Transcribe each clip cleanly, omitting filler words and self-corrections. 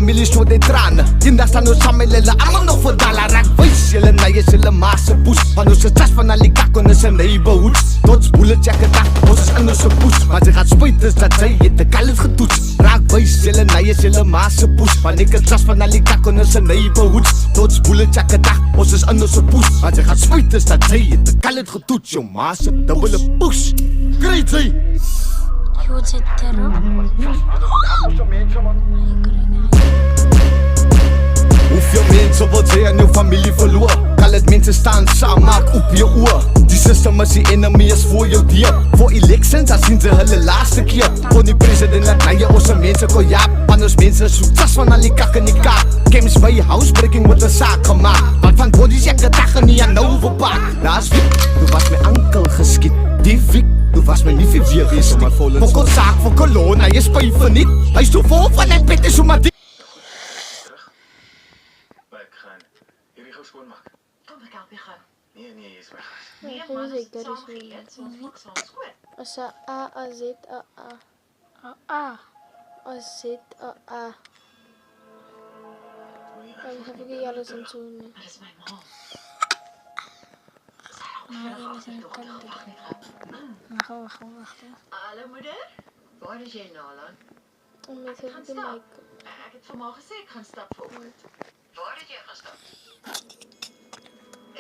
familie so die trane. Eendag staan ons saam met hulle almal nog vir dollar. Ek wys julle na jy julle ma se poes. Van ons se tas van al die kak en ons se neighborhood. Tots boele check het dag, ons is in ons se poes. Maar sy gaat spuit is dat sy het de kallet getoets. Raak wys julle na jy julle ma se poes. Van ek het tas van al die kak en ons se neighborhood. Tots boele check het dag, ons is in ons se poes. Maar sy gaat spuit is dat sy het de kallet getoets. Jou ma se dubbele poes. Crazy! Yo zit erop. Hoeveel mensen wil jy aan jou familie verloor? Kal het mensen staan saam, maak op je oor. Die system is die enemy, is voor jou dier. Voor elections, dan zien ze hulle laatste keer. Voor die president laat na je onze mensen kon jaap. Van ons mensen soek tas van al die kak in die kaap. Games by je housebreaking wordt een zaak gemaakt. Want van bodies jy gedachten niet aan nou verpaak. Daar is Vic, toen was mijn ankel geskiet. Die Vic, toen was mijn liefje weer geskiet. Voor zaak, voor kolona, je spijt van niet. Hij is toe vol van het pet, is zo maar die. Schoonmaak. Kom ek help jou gou. Nee, jy is weg. Nee, man, dit is saam geëet, so ons maak saam skoon. As A A Z A A A Z A A. Dan heb ik alles aan zo'n. Maar dis my ma. Maar jy is in kant. Wacht. Hallo moeder. Waar is jy, Nalan? Omdat ik de mic. Ek het vir ma gesê ek gaan stap vanoggend. Waar het jy gaan stap?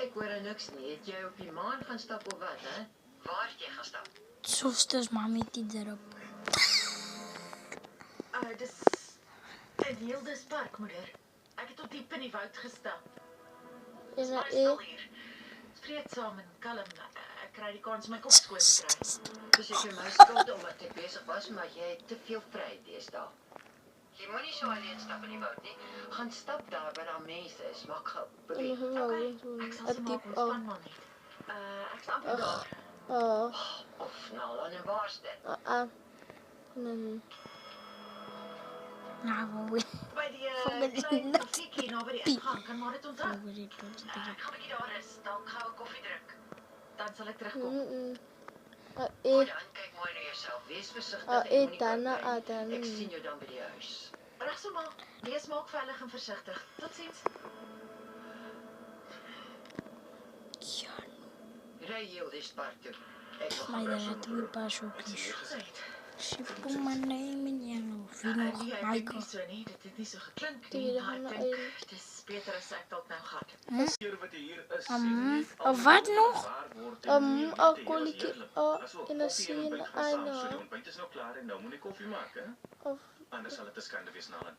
Ek hoor niks nie. Het jy op die maan gaan stap of wat, hè? Waar het jy gaan stap? Zoals mami die erop. Dis in Hildes Park, moeder. Ek het tot diep in die woud gestap. Is Maar dat stil hier. Vreedsaam en kalm. Ek kry die kans my kop skoon te kry. Dus ek my skuld omdat ek besig was, maar jy het te veel vryheid deesdae. Jy moenie so alleen stap in die woud nie. Gaan stap daar waar daar mense is, maak gou. Ek sal se maak ontspan man nie. Ek sal amper daar. Of nou, dan en waar's dit? Nee. Nou, By die klein koffietjie naby die ingang, kan maar dit onthou. Ek gaan 'n bietjie daar is, dalk gou 'n koffie drink. Dan sal ek terugkom. Dan kyk mooi na jouself, wees versigtig en moenie kry. Ek sien jou dan by die huis. Reg so maar. Wees maak veilig en versigtig. Totsiens. Ry Hildes Park toe. Ek wil Maar gaan dat brush het weer pas ook niet. Gesait. She put my name in yellow. Wie nog? Nee, ek dink nie so nie. Dit het nie so geklink nie, maar ek dink dis beter as ek dalk nou gehad het. Hier wat hier is. Wat nog? Een kolletjie, en 'n sien en 'n Buite is nou klaar en nou moet ek koffie maak, hè? Of Anders sal dit 'n skande wees, Nalan.